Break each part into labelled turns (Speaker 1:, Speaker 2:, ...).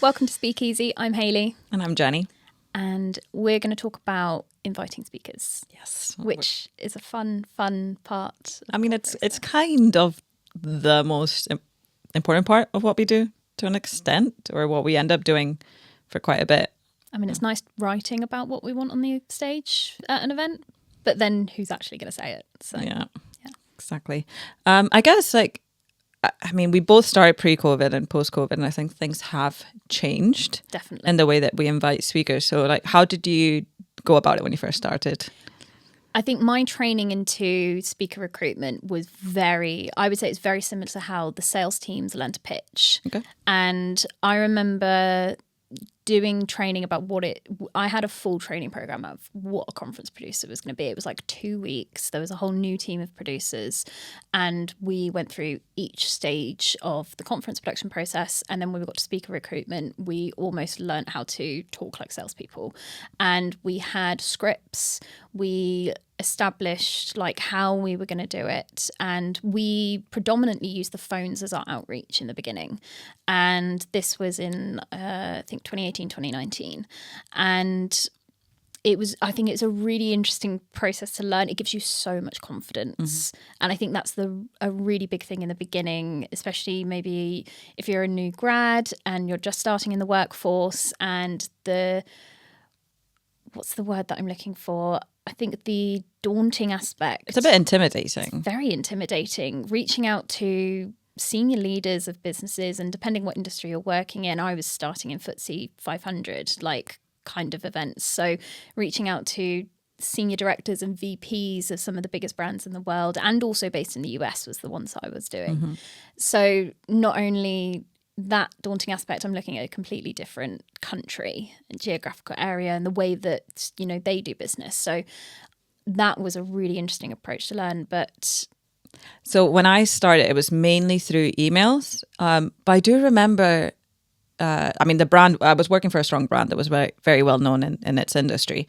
Speaker 1: Welcome to Speakeasy. I'm Hayley.
Speaker 2: And I'm Jenny.
Speaker 1: And we're going to talk about inviting speakers.
Speaker 2: Yes.
Speaker 1: Which is a fun part.
Speaker 2: I mean, it's kind of the most important part of what we do to an extent, or what we end up doing for quite a bit.
Speaker 1: I mean, it's nice writing about what we want on the stage at an event, but then who's actually going to say it? So
Speaker 2: Yeah, exactly. I guess, we both started pre-COVID and post-COVID, and I think things have changed.
Speaker 1: Definitely.
Speaker 2: In the way that we invite speakers. So, how did you go about it when you first started?
Speaker 1: I think my training into speaker recruitment was I would say it's very similar to how the sales teams learn to pitch.
Speaker 2: Okay.
Speaker 1: And I remember doing training about I had a full training program of what a conference producer was going to be. It was like 2 weeks. There was a whole new team of producers, and we went through each stage of the conference production process. And then when we got to speaker recruitment, we almost learned how to talk like salespeople. And we had scripts. We established how we were going to do it, and we predominantly used the phones as our outreach in the beginning, and this was in I think 2018, 2019, and I think it's a really interesting process to learn. It gives you so much confidence, and I think that's a really big thing in the beginning, especially maybe if you're a new grad and you're just starting in the workforce, and what's the word that I'm looking for? I think the daunting aspect.
Speaker 2: It's a bit intimidating.
Speaker 1: It's very intimidating. Reaching out to senior leaders of businesses, and depending what industry you're working in, I was starting in FTSE 500, kind of events. So reaching out to senior directors and VPs of some of the biggest brands in the world, and also based in the US, was the ones that I was doing. So not only that daunting aspect, I'm looking at a completely different country and geographical area and the way that, they do business. So that was a really interesting approach to learn. But
Speaker 2: so when I started, it was mainly through emails. But I do remember, the brand, I was working for a strong brand that was very, very well known in its industry.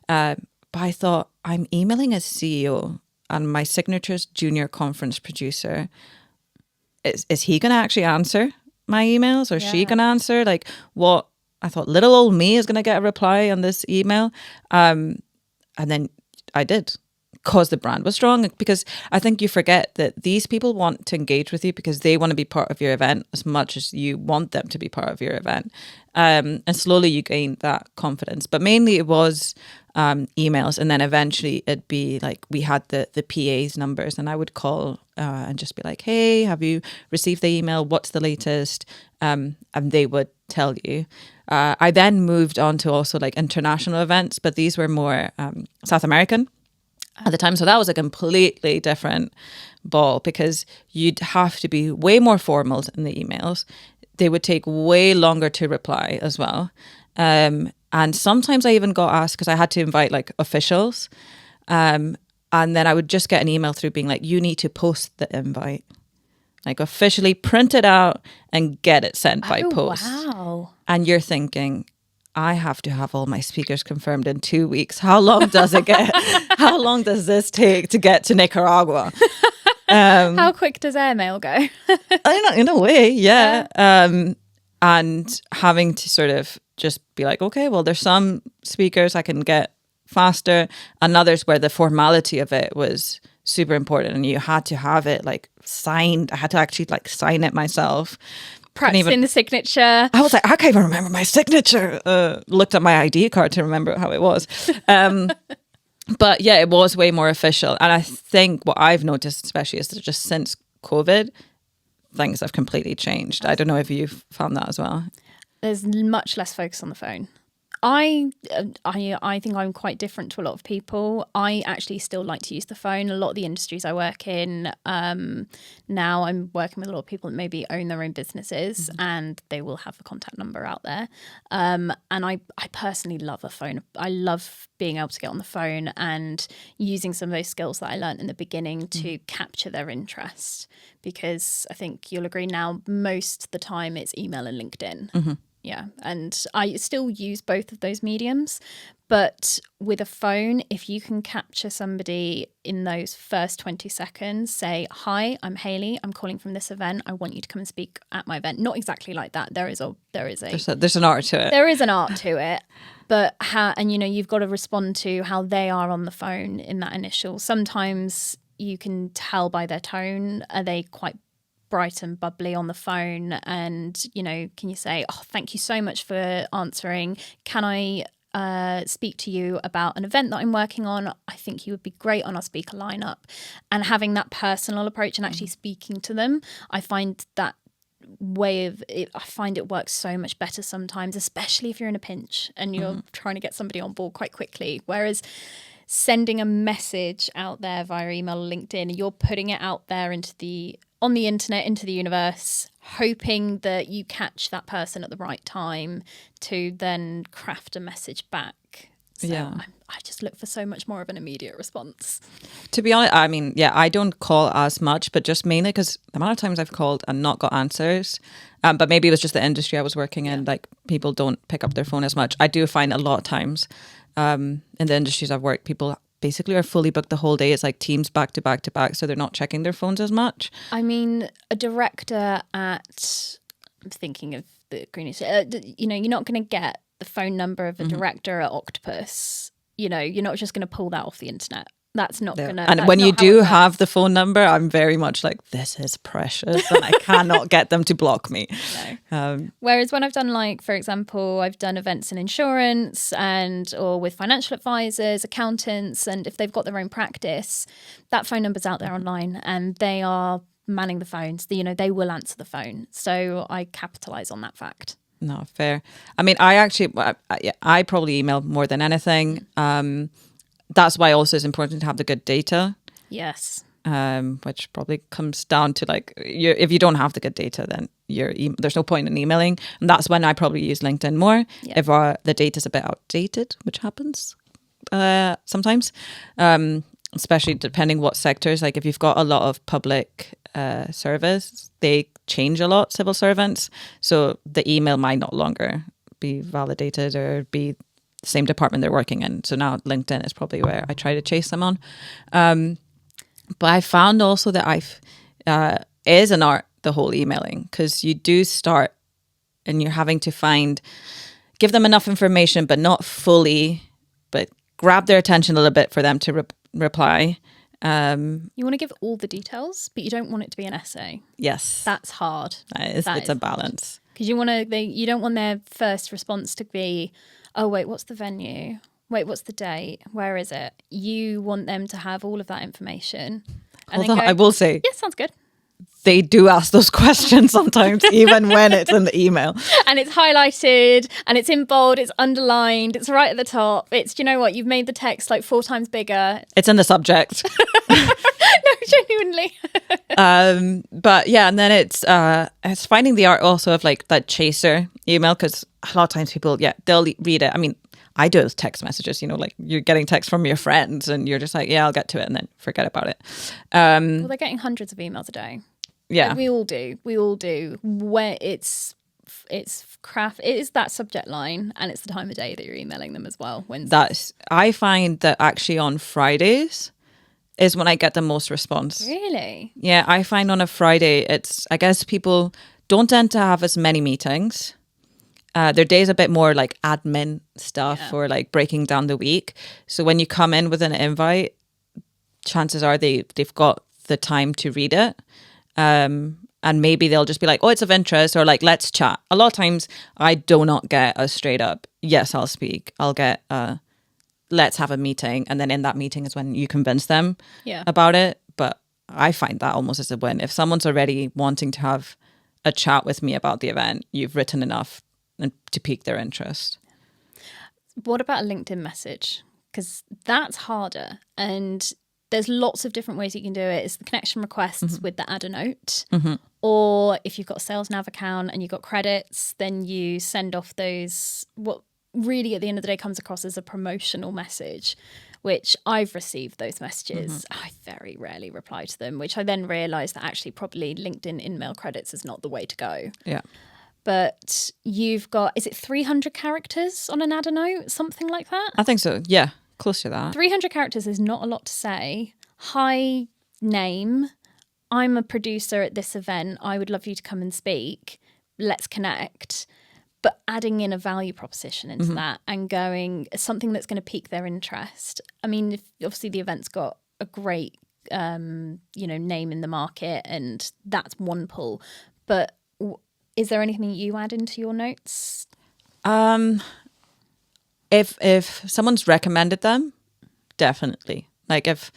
Speaker 2: But I thought, I'm emailing as CEO and my signature's junior conference producer. Is he going to actually answer my emails, or she can answer? What I thought, little old me is going to get a reply on this email, and then I did, because the brand was strong. Because I think you forget that these people want to engage with you because they want to be part of your event as much as you want them to be part of your event, and slowly you gain that confidence. But mainly it was emails, and then eventually it'd be we had the PA's numbers, and I would call and just be like, hey, have you received the email? What's the latest? And they would tell you. I then moved on to also international events, but these were more South American at the time. So that was a completely different ball, because you'd have to be way more formal in the emails. They would take way longer to reply as well. And sometimes I even got asked, because I had to invite officials. And then I would just get an email through being you need to post the invite. Officially print it out and get it sent by post.
Speaker 1: Wow.
Speaker 2: And you're thinking, I have to have all my speakers confirmed in 2 weeks. How long does it get? How long does this take to get to Nicaragua?
Speaker 1: How quick does airmail go?
Speaker 2: In a way, yeah. And having to sort of just be okay, well, there's some speakers I can get faster, and others where the formality of it was super important, and you had to have it signed. I had to actually sign it myself.
Speaker 1: Practicing the signature.
Speaker 2: I was I can't even remember my signature. Looked at my ID card to remember how it was. But yeah, it was way more official. And I think what I've noticed, especially, is that just since COVID, things have completely changed. I don't know if you've found that as well.
Speaker 1: There's much less focus on the phone. I think I'm quite different to a lot of people. I actually still like to use the phone. A lot of the industries I work in, now I'm working with a lot of people that maybe own their own businesses, and they will have a contact number out there. And I personally love a phone. I love being able to get on the phone and using some of those skills that I learned in the beginning to capture their interest. Because I think you'll agree now, most of the time it's email and LinkedIn. Yeah, and I still use both of those mediums, But with a phone, if you can capture somebody in those first 20 seconds, say, hi, I'm Hayley, I'm calling from this event. I want you to come and speak at my event. Not exactly like that. There's
Speaker 2: an art to it.
Speaker 1: There is an art to it. But you've got to respond to how they are on the phone in that initial. Sometimes you can tell by their tone, are they quite bright and bubbly on the phone? And, can you say, oh, thank you so much for answering. Can I speak to you about an event that I'm working on? I think you would be great on our speaker lineup. And having that personal approach and actually speaking to them, I find that I find it works so much better sometimes, especially if you're in a pinch and you're trying to get somebody on board quite quickly. Whereas sending a message out there via email or LinkedIn, you're putting it out there on the internet, into the universe, hoping that you catch that person at the right time to then craft a message back. So I just look for so much more of an immediate response.
Speaker 2: To be honest, I mean, I don't call as much, but just mainly because the amount of times I've called and not got answers, but maybe it was just the industry I was working in, like people don't pick up their phone as much. I do find a lot of times in the industries I've worked, people basically are fully booked the whole day. It's like teams back to back to back, so they're not checking their phones as much.
Speaker 1: I mean, a director I'm thinking of the Greenish, you're not going to get the phone number of a director at Octopus. You're not just going to pull that off the internet. That's not going to...
Speaker 2: And when you do have the phone number, I'm very much like, this is precious and I cannot get them to block me.
Speaker 1: No. Whereas when I've done, for example, I've done events in insurance or with financial advisors, accountants, and if they've got their own practice, that phone number's out there online and they are manning the phones. They will answer the phone. So I capitalise on that fact.
Speaker 2: No, fair. I mean, I probably email more than anything. That's why also it's important to have the good data.
Speaker 1: Yes.
Speaker 2: Which probably comes down to if you don't have the good data, then there's no point in emailing. And that's when I probably use LinkedIn more. Yeah. If the data's a bit outdated, which happens sometimes, especially depending what sectors. Like if you've got a lot of public service, they change a lot, civil servants. So the email might not longer be validated or be the same department they're working in. So now LinkedIn is probably where I try to chase them on. But I found also that is an art, the whole emailing, because you do start and you're having to give them enough information, but not fully, but grab their attention a little bit for them to reply.
Speaker 1: You want to give all the details, but you don't want it to be an essay.
Speaker 2: Yes.
Speaker 1: That's hard.
Speaker 2: It's a balance.
Speaker 1: Because you don't want their first response to be, oh, wait, what's the venue? Wait, what's the date? Where is it? You want them to have all of that information.
Speaker 2: Although I will say...
Speaker 1: Yeah, sounds good.
Speaker 2: They do ask those questions sometimes, even when it's in the email.
Speaker 1: And it's highlighted, and it's in bold, it's underlined, it's right at the top. It's, you know what, you've made the text 4 times bigger.
Speaker 2: It's in the subject.
Speaker 1: No, genuinely.
Speaker 2: But yeah, and then it's finding the art also of that chaser email, because a lot of times people, they'll read it. I mean, I do those text messages, you're getting text from your friends and you're just like, yeah, I'll get to it and then forget about it.
Speaker 1: Well, they're getting hundreds of emails a day.
Speaker 2: Yeah.
Speaker 1: We all do. Where it's craft, it is that subject line and it's the time of day that you're emailing them as well.
Speaker 2: I find that actually on Fridays is when I get the most response.
Speaker 1: Really?
Speaker 2: Yeah, I find on a Friday, I guess people don't tend to have as many meetings. Their day's a bit more admin stuff or breaking down the week. So when you come in with an invite, chances are they've got the time to read it. And maybe they'll just be like, oh, it's of interest, or let's chat. A lot of times I do not get a straight up, yes, I'll speak. I'll get let's have a meeting. And then in that meeting is when you convince them about it. But I find that almost as a win. If someone's already wanting to have a chat with me about the event, you've written enough to pique their interest.
Speaker 1: What about a LinkedIn message? Because that's harder. And there's lots of different ways you can do it. It's the connection requests with the add a note. Mm-hmm. Or if you've got a Sales Nav account and you've got credits, then you send off those, what really at the end of the day comes across as a promotional message, which I've received those messages. I very rarely reply to them, which I then realised that actually probably LinkedIn in-mail credits is not the way to go.
Speaker 2: Yeah.
Speaker 1: but you've got, is it 300 characters on an add a note? Something like that?
Speaker 2: I think so. Yeah, close to that.
Speaker 1: 300 characters is not a lot to say. Hi, name. I'm a producer at this event. I would love you to come and speak. Let's connect. But adding in a value proposition into that and going something that's going to pique their interest. I mean, obviously the event's got a great, name in the market, and that's one pull. But is there anything you add into your notes?
Speaker 2: If someone's recommended them, definitely. Like if,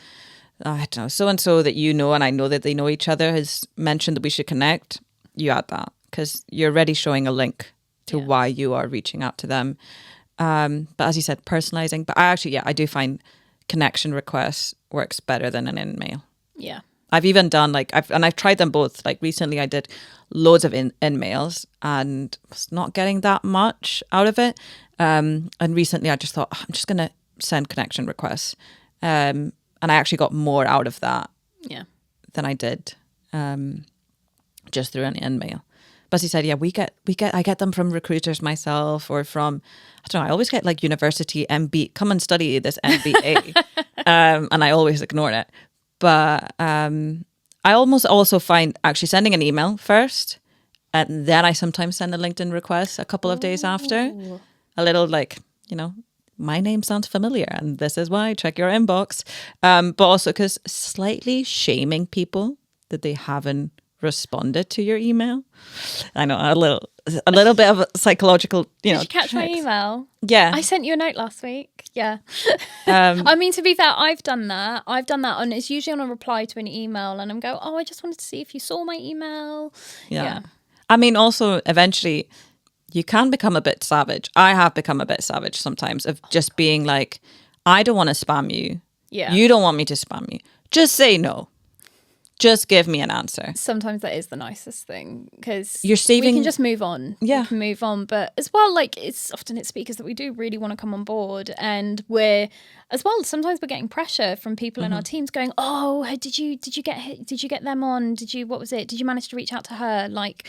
Speaker 2: I don't know, so-and-so that you know and I know that they know each other has mentioned that we should connect, you add that because you're already showing a link to why you are reaching out to them. But as you said, personalizing. But I do find connection requests works better than an in-mail.
Speaker 1: Yeah.
Speaker 2: I've even done I've tried them both. Like recently I did loads of in-mails and was not getting that much out of it. And recently I just thought, I'm just going to send connection requests. And I actually got more out of that than I did just through an in-mail. But as you said, I get them from recruiters myself or from, I don't know, I always get like university MB, come and study this MBA. And I always ignore it. But I almost also find actually sending an email first, and then I sometimes send a LinkedIn request a couple of days after. A little like, my name sounds familiar and this is why, check your inbox. But also because slightly shaming people that they haven't responded to your email. I know, a little bit of a psychological,
Speaker 1: Did you catch my email?
Speaker 2: Yeah.
Speaker 1: I sent you a note last week. Yeah. I mean, to be fair, I've done that. And it's usually on a reply to an email and I'm go, I just wanted to see if you saw my email. Yeah.
Speaker 2: I mean, also eventually you can become a bit savage. I have become a bit savage sometimes of just being like, I don't want to spam you.
Speaker 1: Yeah.
Speaker 2: You don't want me to spam you. Just say no. Just give me an answer.
Speaker 1: Sometimes that is the nicest thing because
Speaker 2: we
Speaker 1: can just move on.
Speaker 2: Yeah.
Speaker 1: We can move on. But as well, like it's speakers that we do really want to come on board. And sometimes we're getting pressure from people in our teams going, oh, did you get them on? What was it? Did you manage to reach out to her? Like,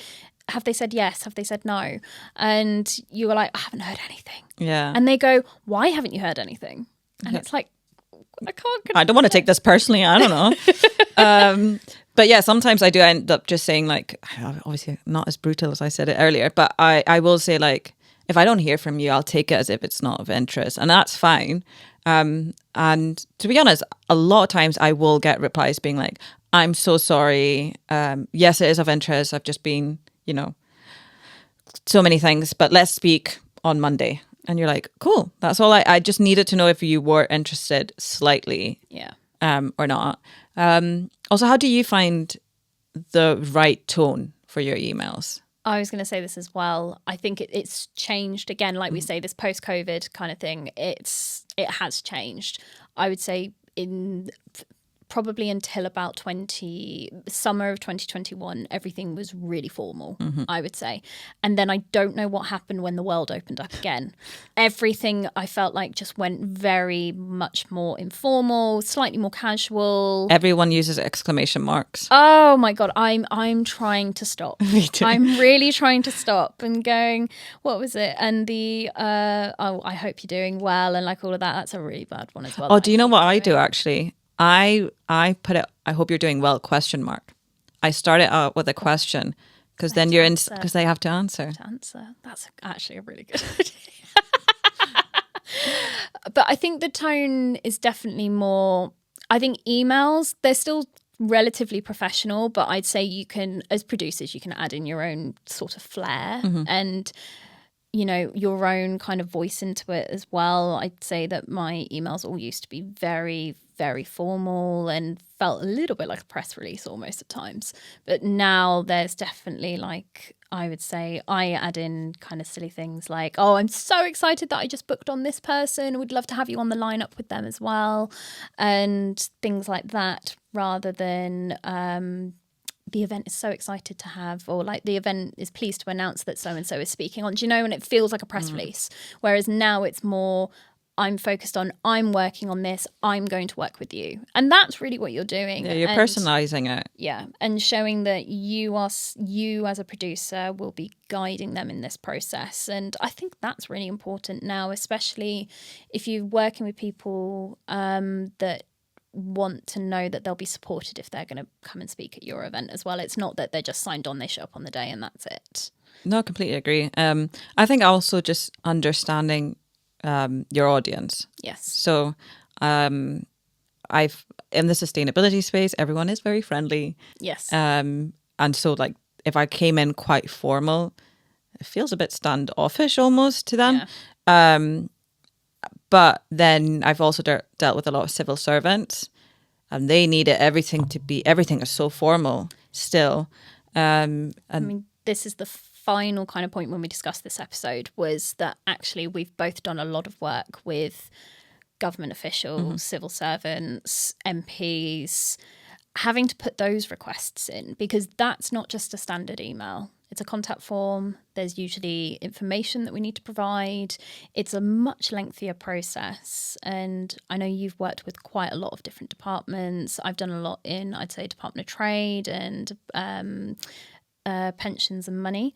Speaker 1: have they said yes? Have they said no? And you were like, I haven't heard anything.
Speaker 2: Yeah.
Speaker 1: And they go, why haven't you heard anything? And it's like,
Speaker 2: I don't want to take this personally. I don't know. But yeah, sometimes I do end up just saying like, obviously not as brutal as I said it earlier, but I will say like, if I don't hear from you, I'll take it as if it's not of interest, and that's fine. And to be honest, a lot of times I will get replies being like, I'm so sorry. Yes, it is of interest. I've just been, so many things, but let's speak on Monday. And you're like, cool, that's all. I just needed to know if you were interested slightly or not. Also, how do you find the right tone for your emails?
Speaker 1: I was going to say this as well. I think it's changed again. Like we say, this post-COVID kind of thing, it has changed. I would say probably until about summer of 2021, everything was really formal, I would say. And then I don't know what happened when the world opened up again. Everything I felt like just went very much more informal, slightly more casual.
Speaker 2: Everyone uses exclamation marks.
Speaker 1: Oh my God, I'm trying to stop.
Speaker 2: Me too.
Speaker 1: I'm really trying to stop and going, what was it? And the, I hope you're doing well. And like all of that, that's a really bad one as well.
Speaker 2: Oh, do you know what I do actually? I put it, I hope you're doing well, ? I start it out with a question because then you're because they have to answer.
Speaker 1: That's actually a really good idea. But I think the tone is definitely more, I think emails, they're still relatively professional, but I'd say you can, as producers, you can add in your own sort of flair and your own kind of voice into it as well. I'd say that my emails all used to be very, very formal and felt a little bit like a press release almost at times. But now there's definitely like, I would say I add in kind of silly things like, oh, I'm so excited that I just booked on this person. Would love to have you on the lineup with them as well. And things like that rather than the event is so excited to have, or like the event is pleased to announce that so-and-so is speaking on, do you know, and it feels like a press release. Whereas now it's more, I'm focused on, I'm working on this, I'm going to work with you. And that's really what you're doing.
Speaker 2: Yeah, you're
Speaker 1: and,
Speaker 2: personalizing it.
Speaker 1: Yeah, and showing that you as a producer will be guiding them in this process. And I think that's really important now, especially if you're working with people that want to know that they'll be supported if they're going to come and speak at your event as well. It's not that they're just signed on, they show up on the day and that's it.
Speaker 2: No, completely agree. I think also just understanding your audience.
Speaker 1: Yes.
Speaker 2: So I've in the sustainability space, everyone is very friendly.
Speaker 1: Yes.
Speaker 2: And so like if I came in quite formal, it feels a bit standoffish almost to them.
Speaker 1: Yeah.
Speaker 2: But then I've also dealt with a lot of civil servants, and they need everything is so formal still.
Speaker 1: I mean, this is the final kind of point when we discussed this episode, was that actually we've both done a lot of work with government officials, civil servants, MPs, having to put those requests in, because that's not just a standard email. It's a contact form. There's usually information that we need to provide. It's a much lengthier process. And I know you've worked with quite a lot of different departments. I've done a lot in, I'd say, Department of Trade and pensions and money.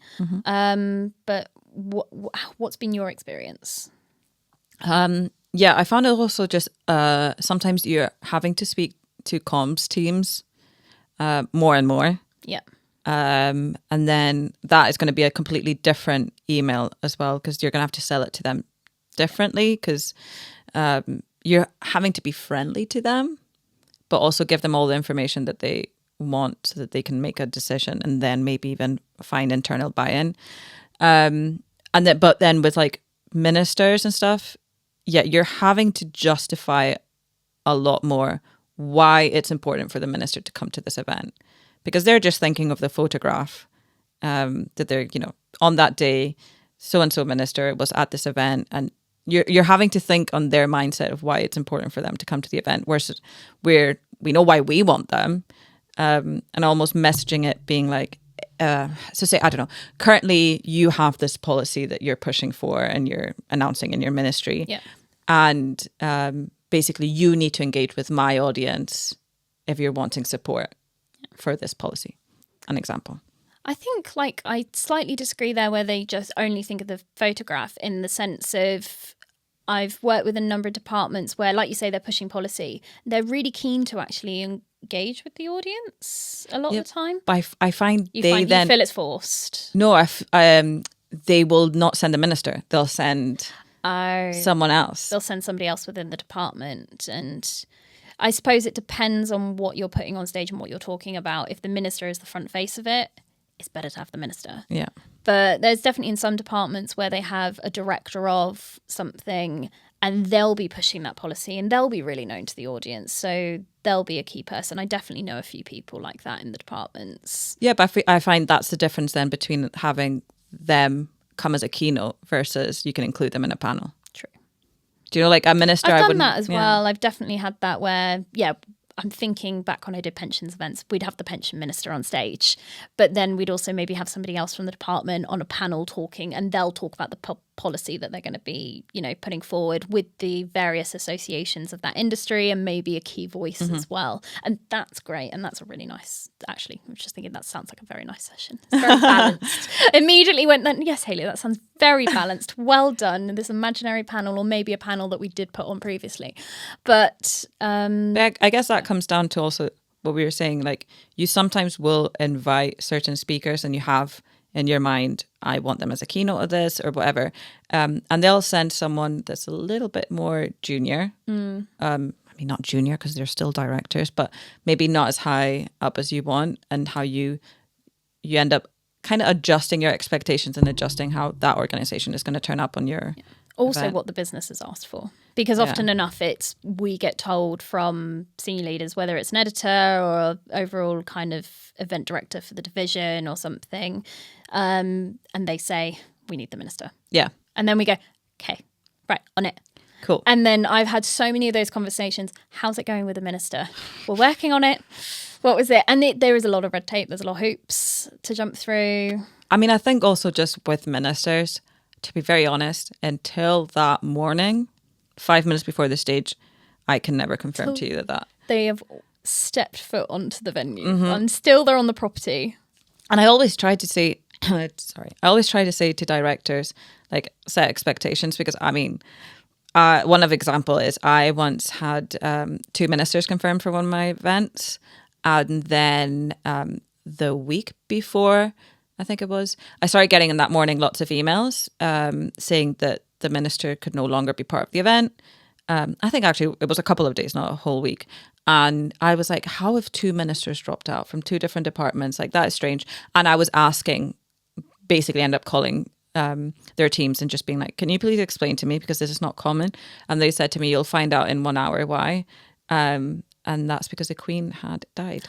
Speaker 1: But what's been your experience?
Speaker 2: Yeah, I found it also just sometimes you're having to speak to comms teams more and more.
Speaker 1: Yeah.
Speaker 2: And then that is going to be a completely different email as well, because you're going to have to sell it to them differently, because you're having to be friendly to them, but also give them all the information that they want so that they can make a decision and then maybe even find internal buy-in. But then with like ministers and stuff, yeah, you're having to justify a lot more why it's important for the minister to come to this event, because they're just thinking of the photograph that they're, on that day, so-and-so minister was at this event, and you're having to think on their mindset of why it's important for them to come to the event, whereas we know why we want them, and almost messaging it being like, so say, I don't know, currently you have this policy that you're pushing for and you're announcing in your ministry.
Speaker 1: Yeah.
Speaker 2: And basically you need to engage with my audience if you're wanting support for this policy. An example.
Speaker 1: I think I slightly disagree there, where they just only think of the photograph, in the sense of, I've worked with a number of departments where, like you say, they're pushing policy. They're really keen to actually engage with the audience a lot of the time.
Speaker 2: But I find
Speaker 1: you
Speaker 2: you
Speaker 1: feel it's forced.
Speaker 2: No, they will not send the minister. They'll send someone else.
Speaker 1: They'll send somebody else within the department. And I suppose it depends on what you're putting on stage and what you're talking about. If the minister is the front face of it, it's better to have the minister.
Speaker 2: Yeah.
Speaker 1: But there's definitely in some departments where they have a director of something and they'll be pushing that policy and they'll be really known to the audience. So they'll be a key person. I definitely know a few people like that in the departments.
Speaker 2: Yeah, but I find that's the difference then between having them come as a keynote versus you can include them in a panel.
Speaker 1: True.
Speaker 2: Do you know, like a minister?
Speaker 1: I've done that as well. I've definitely had that where, I'm thinking back when I did pensions events, we'd have the pension minister on stage, but then we'd also maybe have somebody else from the department on a panel talking, and they'll talk about the policy that they're going to be, putting forward with the various associations of that industry and maybe a key voice as well. And that's great. And that's a really nice, actually, I was just thinking that sounds like a very nice session. It's very balanced. Immediately went, yes, Hayley, that sounds very balanced. Well done. This imaginary panel, or maybe a panel that we did put on previously. But
Speaker 2: I guess that comes down to also what we were saying, like you sometimes will invite certain speakers and you have in your mind, I want them as a keynote of this or whatever. And they'll send someone that's a little bit more junior. I mean, not junior because they're still directors, but maybe not as high up as you want, and how you end up kind of adjusting your expectations and adjusting how that organization is going to turn up on your
Speaker 1: also
Speaker 2: event.
Speaker 1: What the business has asked for. Because often enough we get told from senior leaders, whether it's an editor or overall kind of event director for the division or something, and they say, we need the minister.
Speaker 2: Yeah.
Speaker 1: And then we go, okay, right, on it.
Speaker 2: Cool.
Speaker 1: And then I've had so many of those conversations. How's it going with the minister? We're working on it. What was it? And there is a lot of red tape. There's a lot of hoops to jump through.
Speaker 2: I mean, I think also just with ministers, to be very honest, until that morning, 5 minutes before the stage, I can never confirm to you that.
Speaker 1: They have stepped foot onto the venue and still they're on the property.
Speaker 2: And I always try to say, to directors, like, set expectations, because I mean, one of example is I once had 2 ministers confirmed for one of my events, and then the week before, I think it was, I started getting in that morning lots of emails saying that the minister could no longer be part of the event. I think actually it was a couple of days, not a whole week. And I was like, how have 2 ministers dropped out from 2 different departments? Like, that is strange. And I was asking, basically end up calling their teams and just being like, can you please explain to me, because this is not common. And they said to me, you'll find out in 1 hour why. And that's because the Queen had died.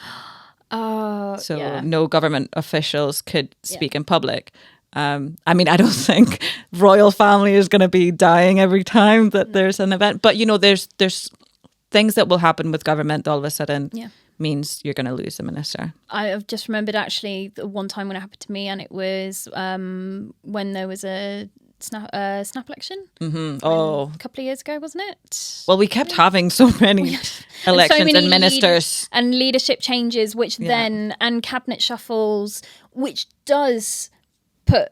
Speaker 2: So no government officials could speak in public. I mean, I don't think royal family is going to be dying every time that there's an event, but you know, there's things that will happen with government that all of a sudden means you're going to lose the minister.
Speaker 1: I've just remembered actually one time when it happened to me, and it was when there was a snap election.
Speaker 2: Oh,
Speaker 1: a couple of years ago, wasn't it?
Speaker 2: Well, we kept having so many elections and ministers
Speaker 1: and leadership changes, which then and cabinet shuffles, which does put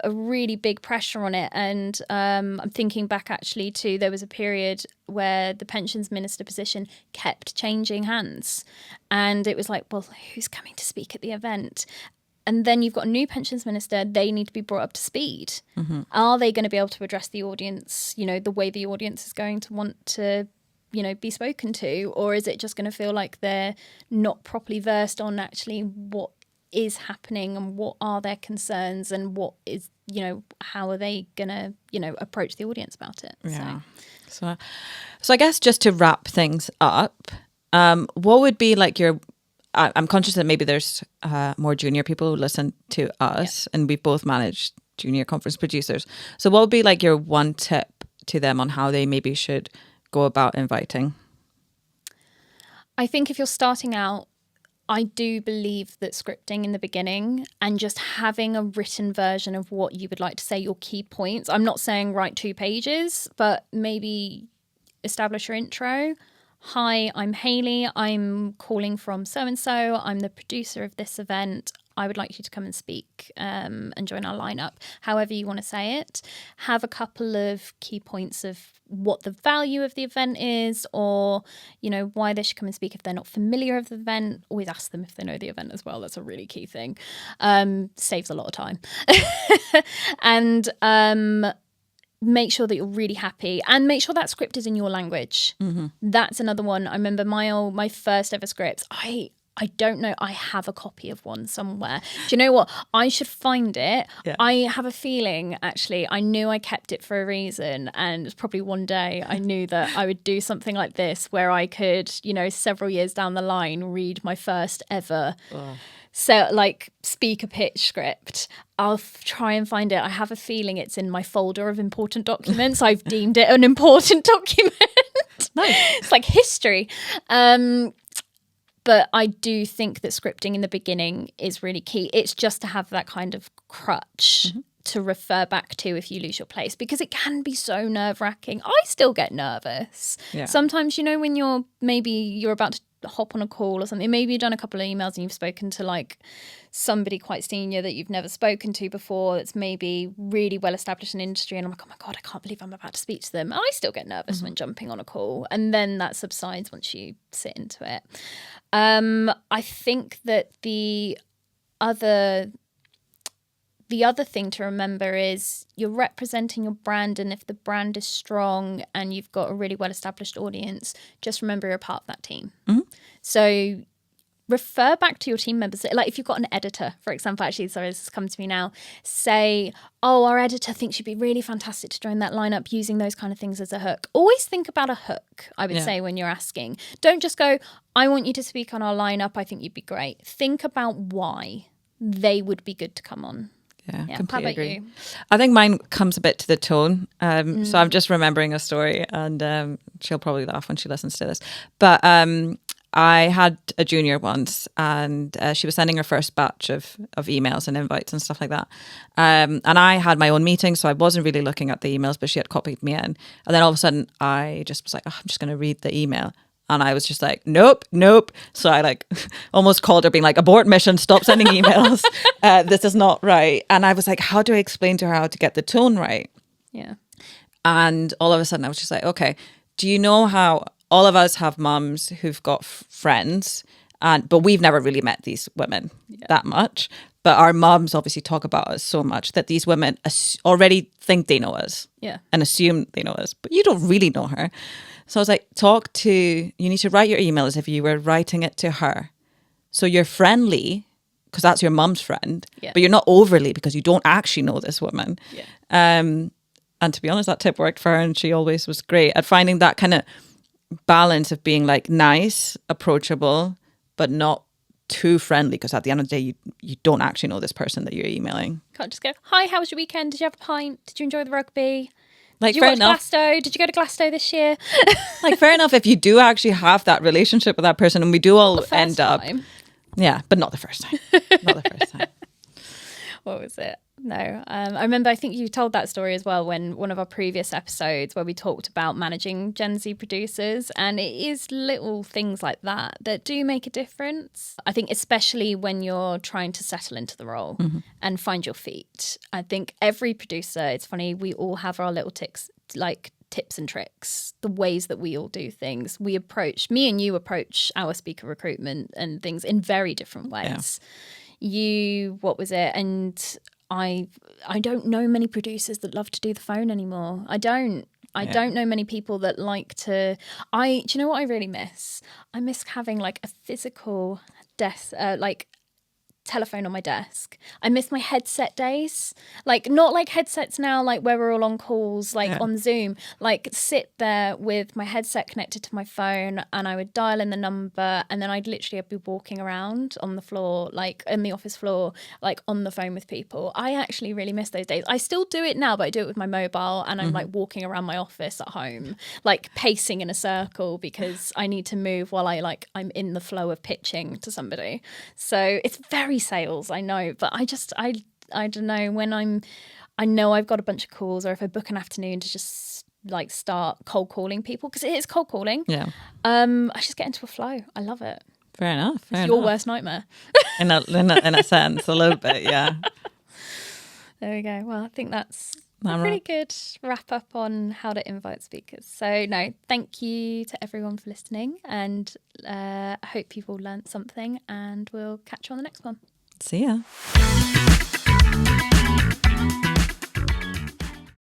Speaker 1: a really big pressure on it. And I'm thinking back actually to, there was a period where the pensions minister position kept changing hands, and it was like, well, who's coming to speak at the event? And then you've got a new pensions minister, they need to be brought up to speed. Are they going to be able to address the audience, you know, the way the audience is going to want to, you know, be spoken to? Or is it just going to feel like they're not properly versed on actually what is happening and what are their concerns and what is, you know, how are they going to, you know, approach the audience about it?
Speaker 2: Yeah. So I guess just to wrap things up, what would be like your... I'm conscious that maybe there's more junior people who listen to us, and we've both managed junior conference producers. So what would be like your one tip to them on how they maybe should go about inviting?
Speaker 1: I think if you're starting out, I do believe that scripting in the beginning and just having a written version of what you would like to say, your key points. I'm not saying write 2 pages, but maybe establish your intro. Hi, I'm Hayley. I'm calling from so-and-so. I'm the producer of this event. I would like you to come and speak and join our lineup, however you want to say it. Have a couple of key points of what the value of the event is, or, you know, why they should come and speak if they're not familiar with the event. Always ask them if they know the event as well. That's a really key thing. Saves a lot of time. And make sure that you're really happy, and make sure that script is in your language. That's another one. I remember my first ever scripts. I don't know. I have a copy of one somewhere. Do you know what? I should find it. Yeah. I have a feeling, actually, I knew I kept it for a reason. And it's probably one day I knew that I would do something like this where I could, you know, several years down the line, read my first ever speaker pitch script. I'll try and find it. I have a feeling it's in my folder of important documents. I've deemed it an important document.
Speaker 2: Nice.
Speaker 1: It's like history. But I do think that scripting in the beginning is really key. It's just to have that kind of crutch to refer back to if you lose your place, because it can be so nerve-wracking. I still get nervous. Yeah. Sometimes, you know, when you're about to hop on a call or something, maybe you've done a couple of emails and you've spoken to like somebody quite senior that you've never spoken to before, that's maybe really well established in industry, and I'm like, oh my God, I can't believe I'm about to speak to them. I still get nervous when jumping on a call, and then that subsides once you sit into it. I think that the other thing to remember is you're representing your brand, and if the brand is strong and you've got a really well-established audience, just remember you're a part of that team. So refer back to your team members. Like if you've got an editor, for example, actually, sorry, this has come to me now, say, oh, our editor thinks you'd be really fantastic to join that lineup, using those kind of things as a hook. Always think about a hook, I would say, when you're asking. Don't just go, I want you to speak on our lineup, I think you'd be great. Think about why they would be good to come on.
Speaker 2: Yeah, completely agree. You? I think mine comes a bit to the tone. So I'm just remembering a story, and she'll probably laugh when she listens to this. But I had a junior once, and she was sending her first batch of emails and invites and stuff like that. And I had my own meeting, so I wasn't really looking at the emails, but she had copied me in. And then all of a sudden, I just was like, oh, I'm just going to read the email. And I was just like, nope. So I like almost called her being like, abort mission, stop sending emails. This is not right. And I was like, how do I explain to her how to get the tone right?
Speaker 1: Yeah.
Speaker 2: And all of a sudden I was just like, okay, do you know how all of us have mums who've got friends, but we've never really met these women that much. But our mums obviously talk about us so much that these women already think they know us and assume they know us, but you don't really know her. So I was like, you need to write your email as if you were writing it to her. So you're friendly, because that's your mum's friend, but you're not overly because you don't actually know this woman.
Speaker 1: Yeah.
Speaker 2: And to be honest, that tip worked for her, and she always was great at finding that kind of balance of being like nice, approachable, but not too friendly, because at the end of the day, you don't actually know this person that you're emailing.
Speaker 1: Can't just go, hi, how was your weekend? Did you have a pint? Did you enjoy the rugby?
Speaker 2: Like,
Speaker 1: Did you
Speaker 2: fair
Speaker 1: watch
Speaker 2: enough.
Speaker 1: Glasgow? Did you go to Glasgow this year?
Speaker 2: Like, fair enough if you do actually have that relationship with that person, and we do all end up. Yeah, but not the first time. Not the first time.
Speaker 1: What was it? No. I remember, I think you told that story as well when one of our previous episodes where we talked about managing Gen Z producers, and it is little things like that that do make a difference. I think especially when you're trying to settle into the role and find your feet. I think every producer, it's funny, we all have our little tips and tricks, the ways that we all do things. Me and you approach our speaker recruitment and things in very different ways. What was it? And I don't know many producers that love to do the phone anymore. I don't know many people that like to. Do you know what I really miss? I miss having like a physical desk, telephone on my desk. I miss my headset days. Like, not like headsets now, like where we're all on calls, on Zoom. Like, sit there with my headset connected to my phone, and I would dial in the number, and then I'd be walking around on the floor, like in the office floor, like on the phone with people. I actually really miss those days. I still do it now, but I do it with my mobile, and I'm like walking around my office at home, like pacing in a circle, because I need to move while I'm in the flow of pitching to somebody. So it's very sales, I know, but I don't know, when I know I've got a bunch of calls, or if I book an afternoon to just like start cold calling people, because it is cold calling. I just get into a flow. I love it.
Speaker 2: Fair enough.
Speaker 1: It's your worst nightmare.
Speaker 2: in a sense, a little bit, yeah.
Speaker 1: There we go. Well, I think that's a pretty good wrap up on how to invite speakers. So no, thank you to everyone for listening, and I hope you've all learnt something, and we'll catch you on the next one.
Speaker 2: See ya.